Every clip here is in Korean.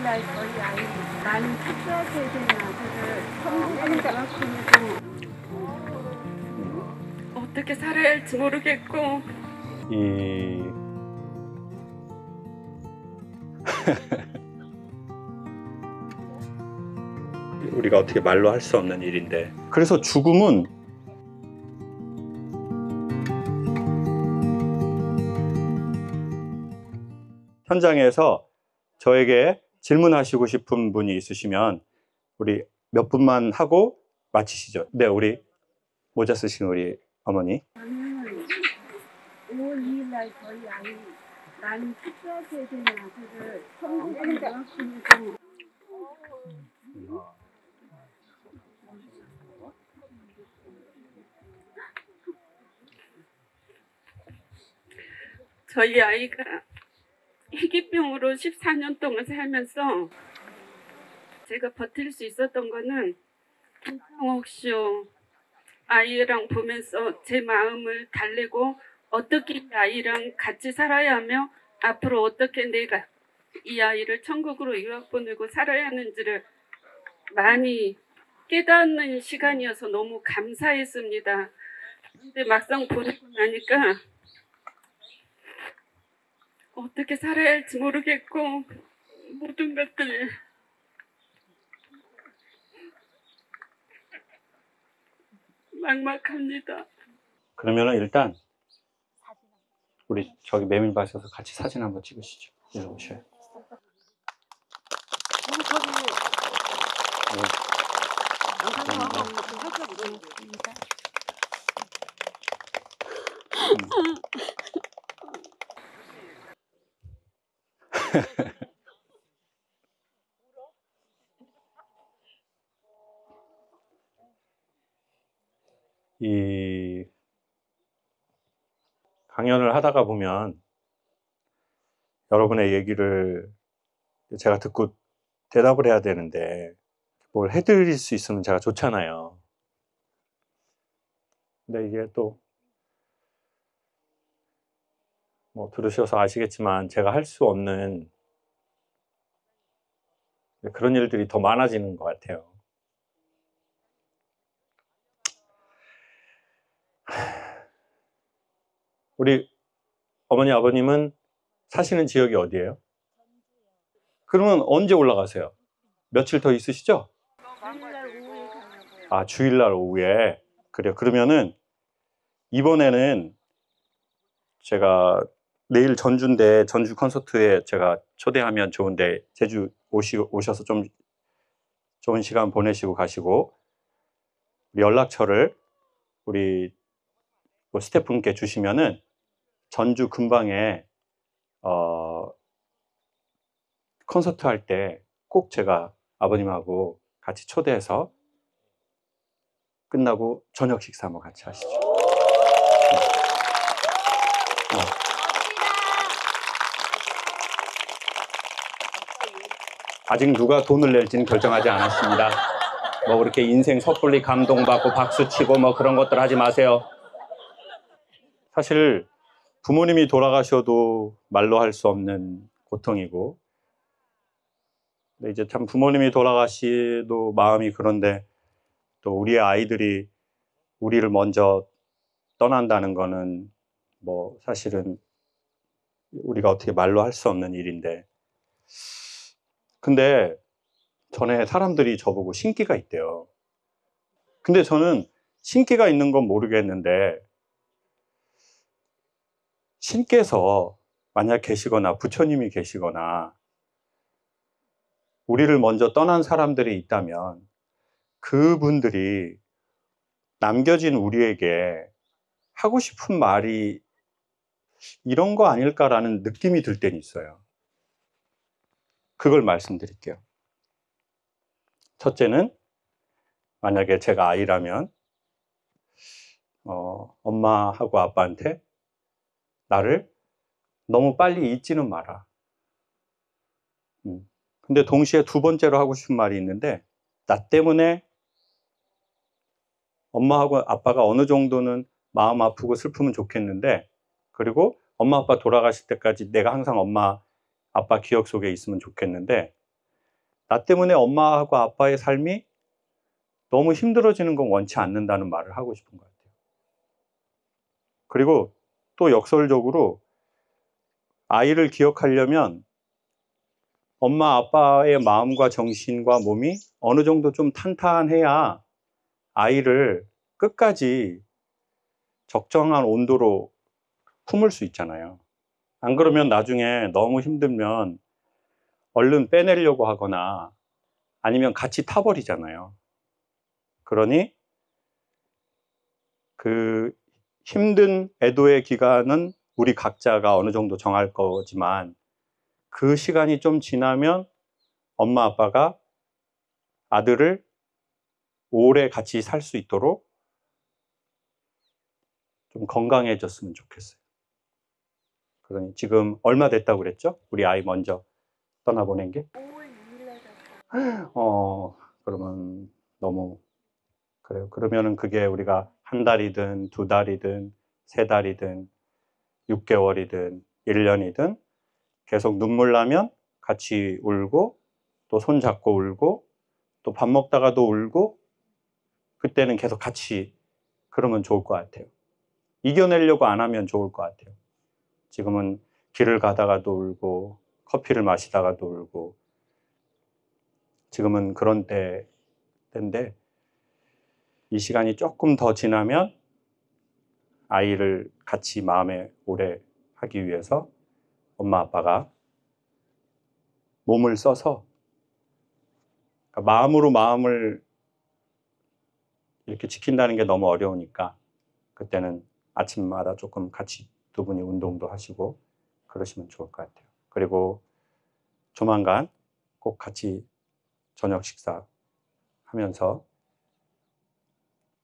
날 저희 아이 나는 초등학교에 대한 아들을 성공하는 장학금에도 어떻게 살아야 할지 모르겠고 우리가 어떻게 말로 할 수 없는 일인데, 그래서 죽음은 현장에서 저에게 질문하시고 싶은 분이 있으시면 우리 몇 분만 하고 마치시죠. 네, 우리 모자 쓰신 우리 어머니. 저는 5월 2일 날 저희 아이 나는 초등학교에 대한 아들을 성공하는 장학금에도 저희 아이가 희귀병으로 14년 동안 살면서 제가 버틸 수 있었던 거는 김창옥 씨요 아이랑 보면서 제 마음을 달래고 어떻게 이 아이랑 같이 살아야 하며 앞으로 어떻게 내가 이 아이를 천국으로 유학 보내고 살아야 하는지를 많이 깨닫는 시간이어서 너무 감사했습니다. 근데 막상 보내고 나니까 어떻게 살아야 할지 모르겠고 모든 것들 막막합니다. 그러면은 일단 우리 저기 메밀밭에서 같이 사진 한번 찍으시죠. 이리 오셔요. 이 강연을 하다가 보면 여러분의 얘기를 제가 듣고 대답을 해야 되는데 뭘 해드릴 수 있으면 제가 좋잖아요. 근데 이게 또 뭐 들으셔서 아시겠지만 제가 할 수 없는 그런 일들이 더 많아지는 것 같아요. 우리 어머니 아버님은 사시는 지역이 어디예요? 그러면 언제 올라가세요? 며칠 더 있으시죠? 주일날 오후에 가려고요. 아, 주일날 오후에. 그래요. 그러면은 이번에는 제가 내일 전주인데 전주 콘서트에 제가 초대하면 좋은데 제주 오셔서 좀 좋은 시간 보내시고 가시고 우리 연락처를 우리 뭐 스태프분께 주시면은 전주 근방에 콘서트 할 때 꼭 제가 아버님하고 같이 초대해서 끝나고 저녁 식사 한번 같이 하시죠. 아직 누가 돈을 낼지는 결정하지 않았습니다. 뭐 그렇게 인생 섣불리 감동받고 박수치고 뭐 그런 것들 하지 마세요. 사실 부모님이 돌아가셔도 말로 할 수 없는 고통이고, 근데 이제 참 부모님이 돌아가시도 마음이 그런데 또 우리의 아이들이 우리를 먼저 떠난다는 거는 뭐 사실은 우리가 어떻게 말로 할 수 없는 일인데, 근데 전에 사람들이 저보고 신기가 있대요. 근데 저는 신기가 있는 건 모르겠는데 신께서 만약 계시거나 부처님이 계시거나 우리를 먼저 떠난 사람들이 있다면 그분들이 남겨진 우리에게 하고 싶은 말이 이런 거 아닐까라는 느낌이 들 때는 있어요. 그걸 말씀드릴게요. 첫째는 만약에 제가 아이라면 엄마하고 아빠한테 나를 너무 빨리 잊지는 마라. 근데 동시에 두 번째로 하고 싶은 말이 있는데, 나 때문에 엄마하고 아빠가 어느 정도는 마음 아프고 슬프면 좋겠는데, 그리고 엄마 아빠 돌아가실 때까지 내가 항상 엄마 아빠 기억 속에 있으면 좋겠는데, 나 때문에 엄마하고 아빠의 삶이 너무 힘들어지는 건 원치 않는다는 말을 하고 싶은 것 같아요. 그리고 또 역설적으로 아이를 기억하려면 엄마 아빠의 마음과 정신과 몸이 어느 정도 좀 탄탄해야 아이를 끝까지 적정한 온도로 품을 수 있잖아요. 안 그러면 나중에 너무 힘들면 얼른 빼내려고 하거나 아니면 같이 타버리잖아요. 그러니 그 힘든 애도의 기간은 우리 각자가 어느 정도 정할 거지만 그 시간이 좀 지나면 엄마 아빠가 아들을 오래 같이 살 수 있도록 좀 건강해졌으면 좋겠어요. 그러니 지금 얼마 됐다고 그랬죠? 우리 아이 먼저 떠나보낸 게? 5월 6일에 그러면 너무 그래요. 그러면은 그게 우리가 한 달이든 두 달이든 세 달이든 6개월이든 1년이든 계속 눈물 나면 같이 울고 또 손잡고 울고 또 밥 먹다가도 울고 그때는 계속 같이 그러면 좋을 것 같아요. 이겨내려고 안 하면 좋을 것 같아요. 지금은 길을 가다가도 울고 커피를 마시다가도 울고 지금은 그런 때인데 이 시간이 조금 더 지나면 아이를 같이 마음에 오래 하기 위해서 엄마 아빠가 몸을 써서 그러니까 마음으로 마음을 이렇게 지킨다는 게 너무 어려우니까 그때는 아침마다 조금 같이 두 분이 운동도 하시고 그러시면 좋을 것 같아요. 그리고 조만간 꼭 같이 저녁 식사 하면서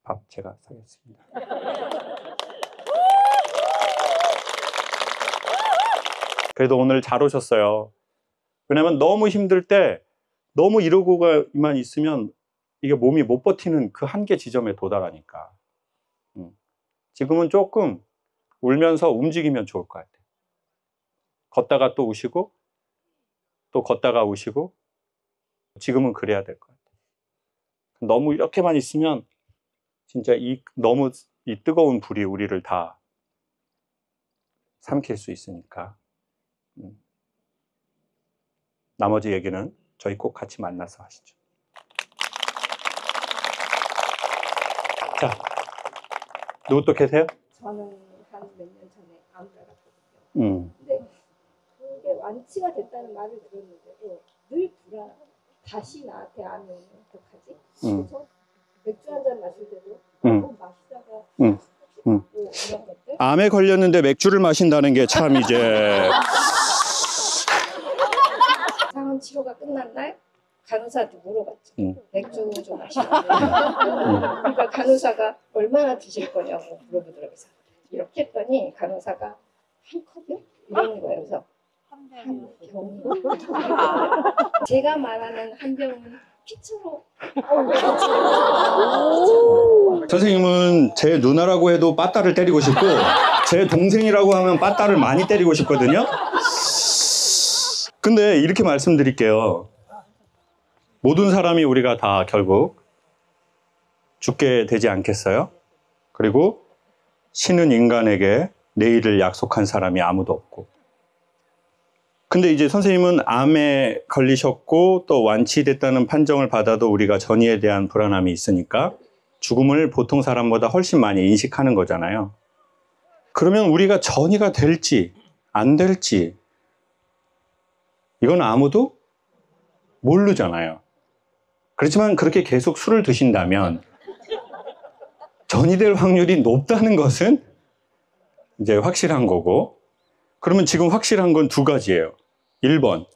밥 제가 사겠습니다. 그래도 오늘 잘 오셨어요. 왜냐면 너무 힘들 때 너무 이러고만 있으면 이게 몸이 못 버티는 그 한계 지점에 도달하니까 지금은 조금 울면서 움직이면 좋을 것 같아요. 걷다가 또 우시고 또 걷다가 우시고 지금은 그래야 될 것 같아요. 너무 이렇게만 있으면 진짜 너무 이 뜨거운 불이 우리를 다 삼킬 수 있으니까 나머지 얘기는 저희 꼭 같이 만나서 하시죠. 자, 누구 또 계세요? 저는 한 몇 년 전에 암을 앓았거든요. 근데 그게 완치가 됐다는 말을 들었는데도 늘 불안하고 다시 나한테 암이 오면 어떡하지? 그래서 맥주 한 잔 마실 때도 마시다가 뭐 이런 것들 암에 걸렸는데 맥주를 마신다는 게 참 이제 상원 치료가 끝난 날 간호사한테 물어봤죠. 맥주 좀 마시라고. 그러니까 간호사가 얼마나 드실 거냐고 물어보더라고요. 그래서 이렇게 했더니 간호사가 한 컵이요? 이러는 거예요. 그래서 한 병. 제가 말하는 한 병은 피처로. 선생님은 제 누나라고 해도 빠따를 때리고 싶고 제 동생이라고 하면 빠따를 많이 때리고 싶거든요. 근데 이렇게 말씀드릴게요. 모든 사람이 우리가 다 결국 죽게 되지 않겠어요? 그리고 신은 인간에게 내일을 약속한 사람이 아무도 없고. 근데 이제 선생님은 암에 걸리셨고 또 완치됐다는 판정을 받아도 우리가 전이에 대한 불안함이 있으니까 죽음을 보통 사람보다 훨씬 많이 인식하는 거잖아요. 그러면 우리가 전이가 될지 안 될지 이건 아무도 모르잖아요. 그렇지만 그렇게 계속 술을 드신다면 전이 될 확률이 높다는 것은 이제 확실한 거고, 그러면 지금 확실한 건 두 가지예요. 1번,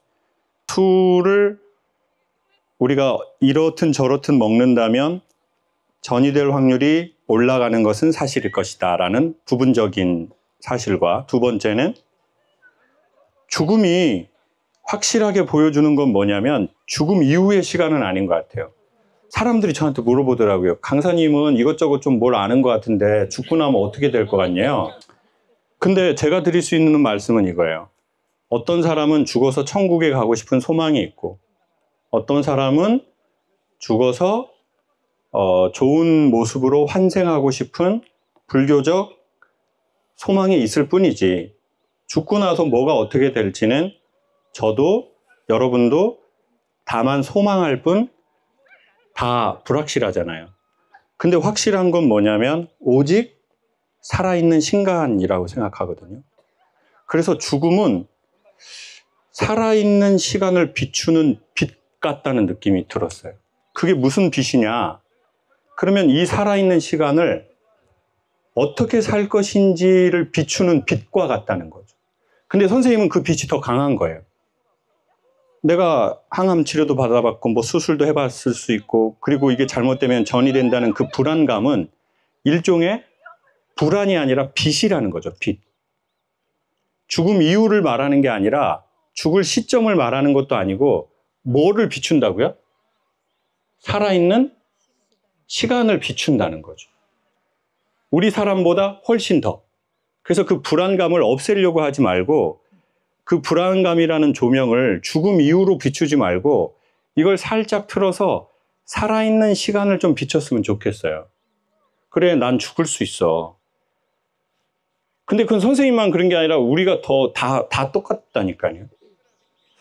술을 우리가 이렇든 저렇든 먹는다면 전이 될 확률이 올라가는 것은 사실일 것이다 라는 부분적인 사실과, 두 번째는 죽음이 확실하게 보여주는 건 뭐냐면 죽음 이후의 시간은 아닌 것 같아요. 사람들이 저한테 물어보더라고요. 강사님은 이것저것 좀 뭘 아는 것 같은데 죽고 나면 어떻게 될 것 같냐요. 근데 제가 드릴 수 있는 말씀은 이거예요. 어떤 사람은 죽어서 천국에 가고 싶은 소망이 있고, 어떤 사람은 죽어서 좋은 모습으로 환생하고 싶은 불교적 소망이 있을 뿐이지, 죽고 나서 뭐가 어떻게 될지는 저도 여러분도 다만 소망할 뿐 다 불확실하잖아요. 근데 확실한 건 뭐냐면 오직 살아있는 신간이라고 생각하거든요. 그래서 죽음은 살아있는 시간을 비추는 빛 같다는 느낌이 들었어요. 그게 무슨 빛이냐? 그러면 이 살아있는 시간을 어떻게 살 것인지를 비추는 빛과 같다는 거죠. 근데 선생님은 그 빛이 더 강한 거예요. 내가 항암 치료도 받아봤고 뭐 수술도 해봤을 수 있고, 그리고 이게 잘못되면 전이 된다는 그 불안감은 일종의 불안이 아니라 빛이라는 거죠. 빛. 죽음 이유를 말하는 게 아니라 죽을 시점을 말하는 것도 아니고 뭐를 비춘다고요? 살아있는 시간을 비춘다는 거죠. 우리 사람보다 훨씬 더. 그래서 그 불안감을 없애려고 하지 말고, 그 불안감이라는 조명을 죽음 이후로 비추지 말고 이걸 살짝 틀어서 살아있는 시간을 좀 비췄으면 좋겠어요. 그래, 난 죽을 수 있어. 근데 그건 선생님만 그런 게 아니라 우리가 다 똑같다니까요.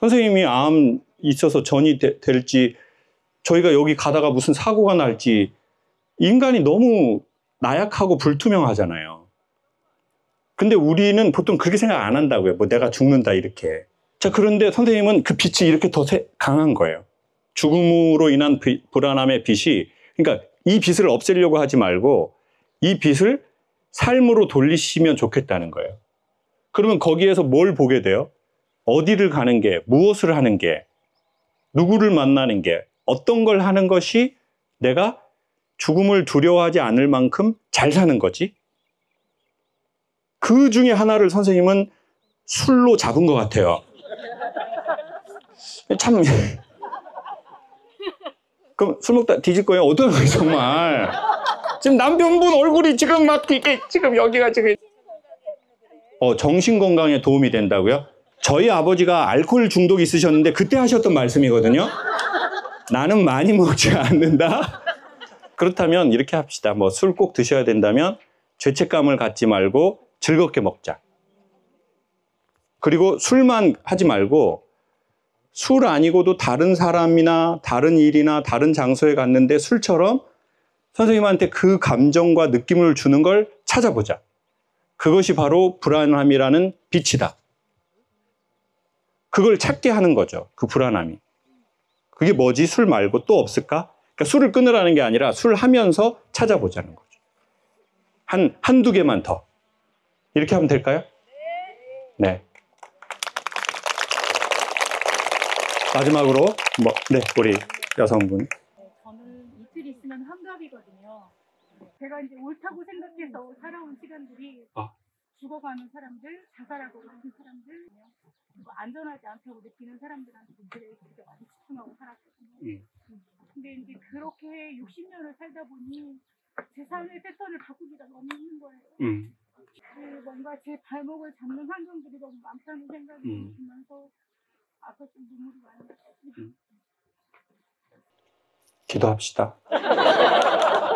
선생님이 암 있어서 전이 될지, 저희가 여기 가다가 무슨 사고가 날지, 인간이 너무 나약하고 불투명하잖아요. 근데 우리는 보통 그렇게 생각 안 한다고요. 뭐 내가 죽는다 이렇게. 자, 그런데 선생님은 그 빛이 이렇게 더 강한 거예요. 죽음으로 인한 불안함의 빛이, 그러니까 이 빛을 없애려고 하지 말고 이 빛을 삶으로 돌리시면 좋겠다는 거예요. 그러면 거기에서 뭘 보게 돼요? 어디를 가는 게, 무엇을 하는 게, 누구를 만나는 게, 어떤 걸 하는 것이 내가 죽음을 두려워하지 않을 만큼 잘 사는 거지? 그 중에 하나를 선생님은 술로 잡은 것 같아요. 참. 그럼 술 먹다 뒤질 거예요? 어떤 거예요, 정말? 지금 남편분 얼굴이 지금 막 이게 지금 여기가 지금. 정신 건강에 도움이 된다고요? 저희 아버지가 알코올 중독 있으셨는데 그때 하셨던 말씀이거든요. 나는 많이 먹지 않는다. 그렇다면 이렇게 합시다. 뭐 술 꼭 드셔야 된다면 죄책감을 갖지 말고 즐겁게 먹자. 그리고 술만 하지 말고 술 아니고도 다른 사람이나 다른 일이나 다른 장소에 갔는데 술처럼 선생님한테 그 감정과 느낌을 주는 걸 찾아보자. 그것이 바로 불안함이라는 빛이다. 그걸 찾게 하는 거죠. 그 불안함이. 그게 뭐지? 술 말고 또 없을까? 그러니까 술을 끊으라는 게 아니라 술 하면서 찾아보자는 거죠. 한두 개만 더. 이렇게 하면 될까요? 네. 마지막으로, 네, 우리 여성분. 저는 이틀 있으면 환갑이거든요. 제가 이제 옳다고 생각해서 살아온 시간들이 죽어가는 사람들, 자살하고 가는 사람들, 안전하지 않다고 느끼는 사람들한테 되게 많이 집중하고 살았거든요. 근데 이제 그렇게 60년을 살다 보니 제 삶의 패턴을 바꾸기가 너무 힘든 거예요. 뭔가 제 발목을 잡는 환경들이 너무 많다는 생각이 들면서 아까 좀 눈물이 많이 났어요. 기도합시다.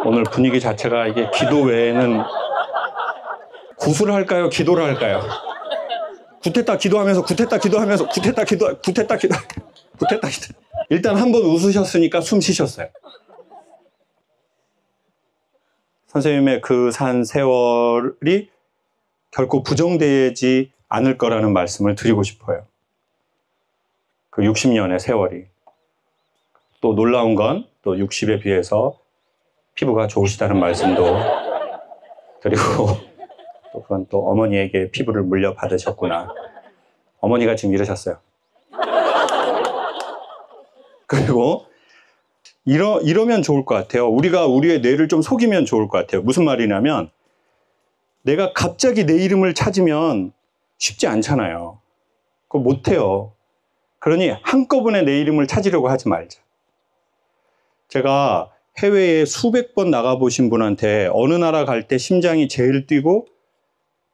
오늘 분위기 자체가 이게 기도 외에는 구술을 할까요? 기도를 할까요? 구테타 기도하면서 구테타 기도하면서 구테타 기도. 일단 한번 웃으셨으니까 숨 쉬셨어요. 선생님의 그 산 세월이 결코 부정되지 않을 거라는 말씀을 드리고 싶어요. 그 60년의 세월이. 또 놀라운 건 또 60에 비해서 피부가 좋으시다는 말씀도 드리고, 또 그건 또 어머니에게 피부를 물려받으셨구나. 어머니가 지금 이러셨어요. 그리고 이러면 좋을 것 같아요. 우리가 우리의 뇌를 좀 속이면 좋을 것 같아요. 무슨 말이냐면, 내가 갑자기 내 이름을 찾으면 쉽지 않잖아요. 그거 못해요. 그러니 한꺼번에 내 이름을 찾으려고 하지 말자. 제가 해외에 수백 번 나가보신 분한테 어느 나라 갈 때 심장이 제일 뛰고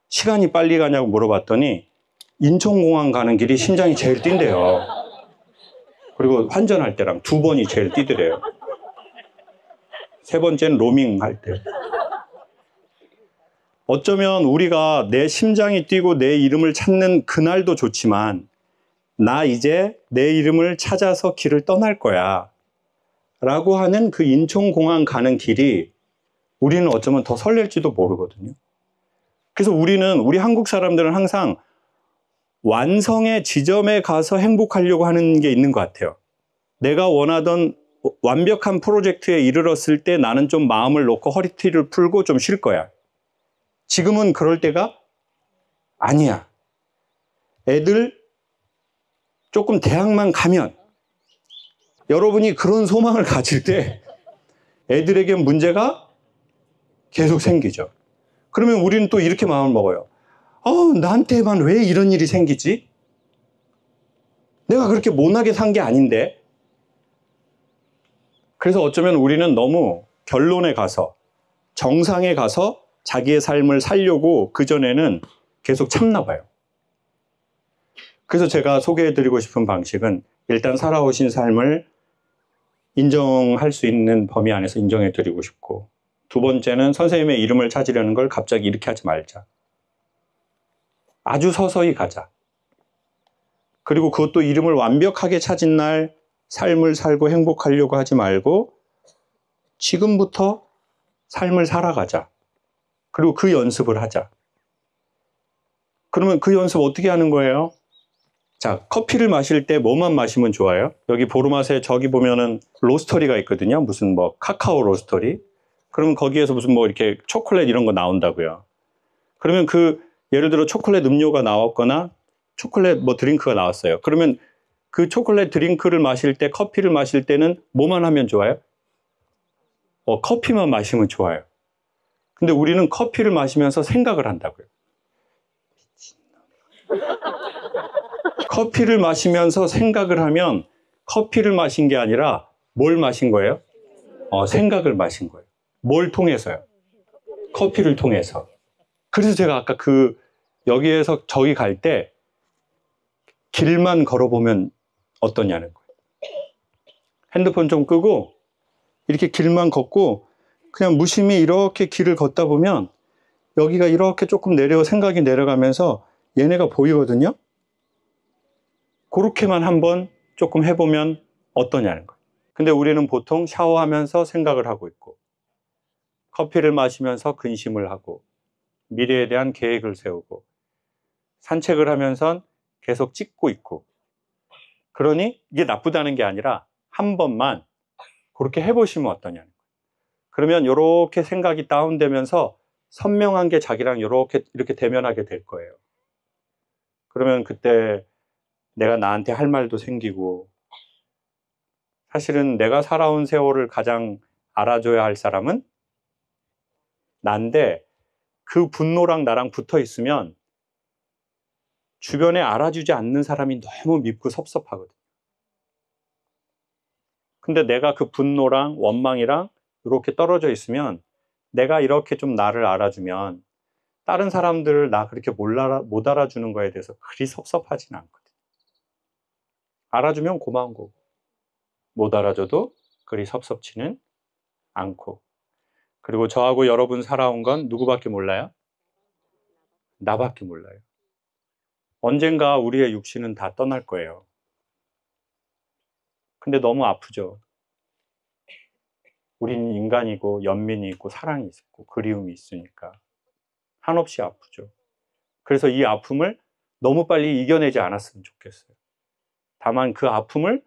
시간이 빨리 가냐고 물어봤더니 인천공항 가는 길이 심장이 제일 뛴대요. 그리고 환전할 때랑 2번이 제일 뛰더래요. 3번째는 로밍 할 때. 어쩌면 우리가 내 심장이 뛰고 내 이름을 찾는 그날도 좋지만 나 이제 내 이름을 찾아서 길을 떠날 거야 라고 하는 그 인천공항 가는 길이 우리는 어쩌면 더 설렐지도 모르거든요. 그래서 우리 한국 사람들은 항상 완성의 지점에 가서 행복하려고 하는 게 있는 것 같아요. 내가 원하던 완벽한 프로젝트에 이르렀을 때 나는 좀 마음을 놓고 허리띠를 풀고 좀 쉴 거야. 지금은 그럴 때가 아니야. 애들 조금 대학만 가면 여러분이 그런 소망을 가질 때 애들에게 문제가 계속 생기죠. 그러면 우리는 또 이렇게 마음을 먹어요. 나한테만 왜 이런 일이 생기지? 내가 그렇게 못나게 산 게 아닌데. 그래서 어쩌면 우리는 너무 결론에 가서 정상에 가서 자기의 삶을 살려고 그전에는 계속 참나 봐요. 그래서 제가 소개해드리고 싶은 방식은 일단 살아오신 삶을 인정할 수 있는 범위 안에서 인정해드리고 싶고, 2번째는 선생님의 이름을 찾으려는 걸 갑자기 이렇게 하지 말자. 아주 서서히 가자. 그리고 그것도 이름을 완벽하게 찾은 날 삶을 살고 행복하려고 하지 말고 지금부터 삶을 살아가자. 그리고 그 연습을 하자. 그러면 그 연습 어떻게 하는 거예요? 자, 커피를 마실 때 뭐만 마시면 좋아요? 여기 보르맛에 저기 보면은 로스터리가 있거든요. 무슨 뭐 카카오 로스터리. 그러면 거기에서 무슨 뭐 이렇게 초콜릿 이런 거 나온다고요. 그러면 예를 들어 초콜릿 음료가 나왔거나 초콜릿 뭐 드링크가 나왔어요. 그러면 그 초콜릿 드링크를 마실 때, 커피를 마실 때는 뭐만 하면 좋아요? 커피만 마시면 좋아요. 근데 우리는 커피를 마시면서 생각을 한다고요. 커피를 마시면서 생각을 하면 커피를 마신 게 아니라 뭘 마신 거예요? 생각을 마신 거예요. 뭘 통해서요? 커피를 통해서. 그래서 제가 아까 여기에서 저기 갈 때 길만 걸어보면 어떠냐는 거예요. 핸드폰 좀 끄고 이렇게 길만 걷고 그냥 무심히 이렇게 길을 걷다 보면 여기가 이렇게 조금 생각이 내려가면서 얘네가 보이거든요. 그렇게만 한번 조금 해보면 어떠냐는 거예요. 근데 우리는 보통 샤워하면서 생각을 하고 있고, 커피를 마시면서 근심을 하고, 미래에 대한 계획을 세우고, 산책을 하면서 계속 찍고 있고. 그러니 이게 나쁘다는 게 아니라 한 번만 그렇게 해보시면 어떠냐는 거예요. 그러면 이렇게 생각이 다운되면서 선명한 게 자기랑 이렇게 대면하게 될 거예요. 그러면 그때 내가 나한테 할 말도 생기고, 사실은 내가 살아온 세월을 가장 알아줘야 할 사람은 난데, 그 분노랑 나랑 붙어 있으면 주변에 알아주지 않는 사람이 너무 밉고 섭섭하거든요. 근데 내가 그 분노랑 원망이랑 이렇게 떨어져 있으면 내가 이렇게 좀 나를 알아주면 다른 사람들을 나 그렇게 못 알아주는 거에 대해서 그리 섭섭하진 않거든요. 알아주면 고마운 거고, 못 알아줘도 그리 섭섭지는 않고. 그리고 저하고 여러분 살아온 건 누구밖에 몰라요? 나밖에 몰라요. 언젠가 우리의 육신은 다 떠날 거예요. 근데 너무 아프죠. 우린 인간이고 연민이 있고 사랑이 있고 그리움이 있으니까 한없이 아프죠. 그래서 이 아픔을 너무 빨리 이겨내지 않았으면 좋겠어요. 다만 그 아픔을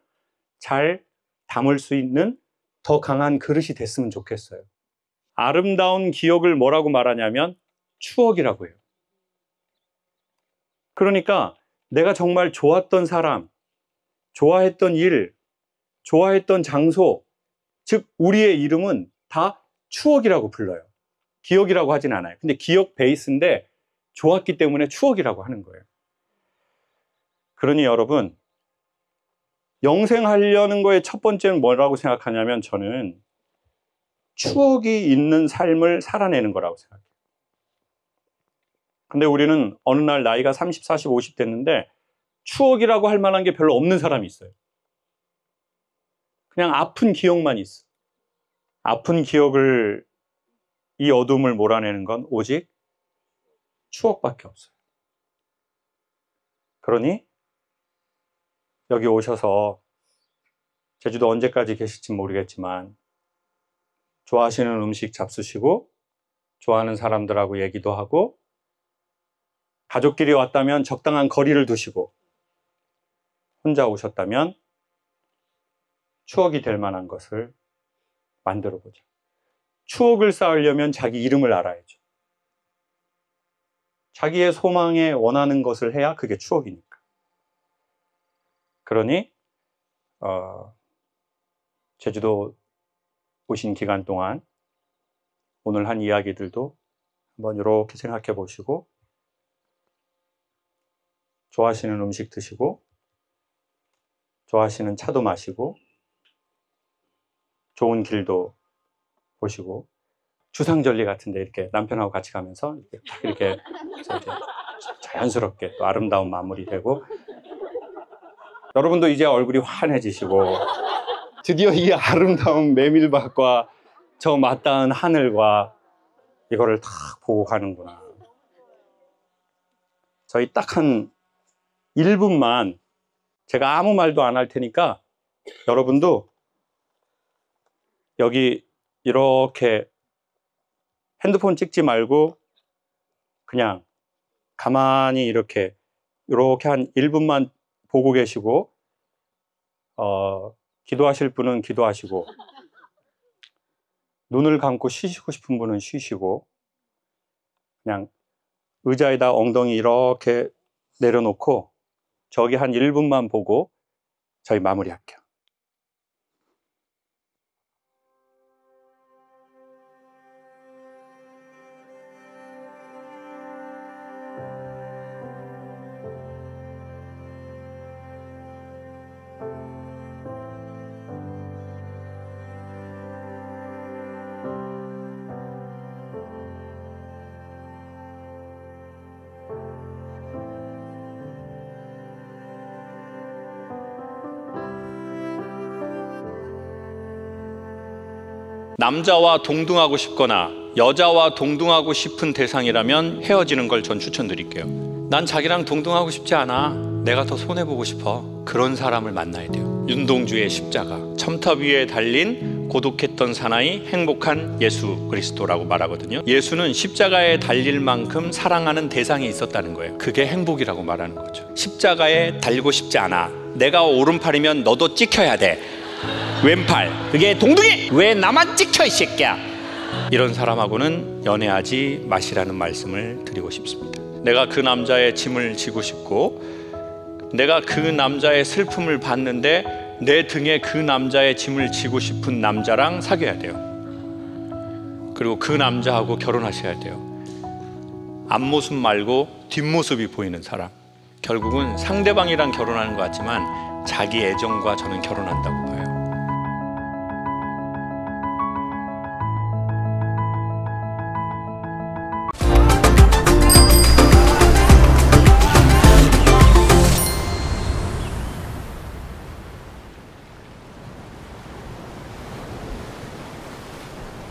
잘 담을 수 있는 더 강한 그릇이 됐으면 좋겠어요. 아름다운 기억을 뭐라고 말하냐면 추억이라고 해요. 그러니까 내가 정말 좋았던 사람, 좋아했던 일, 좋아했던 장소, 즉 우리의 이름은 다 추억이라고 불러요. 기억이라고 하진 않아요. 근데 기억 베이스인데 좋았기 때문에 추억이라고 하는 거예요. 그러니 여러분, 영생하려는 거의 첫 번째는 뭐라고 생각하냐면 저는 추억이 있는 삶을 살아내는 거라고 생각해요. 근데 우리는 어느 날 나이가 30, 40, 50 됐는데 추억이라고 할 만한 게 별로 없는 사람이 있어요. 그냥 아픈 기억만 있어. 아픈 기억을, 이 어둠을 몰아내는 건 오직 추억밖에 없어요. 그러니 여기 오셔서 제주도 언제까지 계실지 모르겠지만 좋아하시는 음식 잡수시고 좋아하는 사람들하고 얘기도 하고 가족끼리 왔다면 적당한 거리를 두시고 혼자 오셨다면 추억이 될 만한 것을 만들어 보자. 추억을 쌓으려면 자기 이름을 알아야죠. 자기의 소망에 원하는 것을 해야 그게 추억이니까. 그러니 제주도 오신 기간 동안 오늘 한 이야기들도 한번 이렇게 생각해 보시고 좋아하시는 음식 드시고 좋아하시는 차도 마시고 좋은 길도 보시고 주상절리 같은데 이렇게 남편하고 같이 가면서 이렇게 자연스럽게 또 아름다운 마무리되고 여러분도 이제 얼굴이 환해지시고 드디어 이 아름다운 메밀밭과 저 맞닿은 하늘과 이거를 딱 보고 가는구나. 저희 딱 한 1분만 제가 아무 말도 안 할 테니까 여러분도 여기 이렇게 핸드폰 찍지 말고 그냥 가만히 이렇게 한 1분만 보고 계시고 기도하실 분은 기도하시고 눈을 감고 쉬시고 싶은 분은 쉬시고 그냥 의자에다 엉덩이 이렇게 내려놓고 저기 한 1분만 보고 저희 마무리할게요. 남자와 동등하고 싶거나 여자와 동등하고 싶은 대상이라면 헤어지는 걸 전 추천드릴게요. 난 자기랑 동등하고 싶지 않아. 내가 더 손해보고 싶어. 그런 사람을 만나야 돼요. 윤동주의 십자가. 첨탑 위에 달린 고독했던 사나이 행복한 예수 그리스도라고 말하거든요. 예수는 십자가에 달릴 만큼 사랑하는 대상이 있었다는 거예요. 그게 행복이라고 말하는 거죠. 십자가에 달리고 싶지 않아. 내가 오른팔이면 너도 찍혀야 돼. 왼팔. 그게 동등해. 왜 나만 찍혀 이 새끼야. 이런 사람하고는 연애하지 마시라는 말씀을 드리고 싶습니다. 내가 그 남자의 짐을 지고 싶고 내가 그 남자의 슬픔을 봤는데 내 등에 그 남자의 짐을 지고 싶은 남자랑 사귀어야 돼요. 그리고 그 남자하고 결혼하셔야 돼요. 앞모습 말고 뒷모습이 보이는 사람. 결국은 상대방이랑 결혼하는 것 같지만 자기 애정과 저는 결혼한다고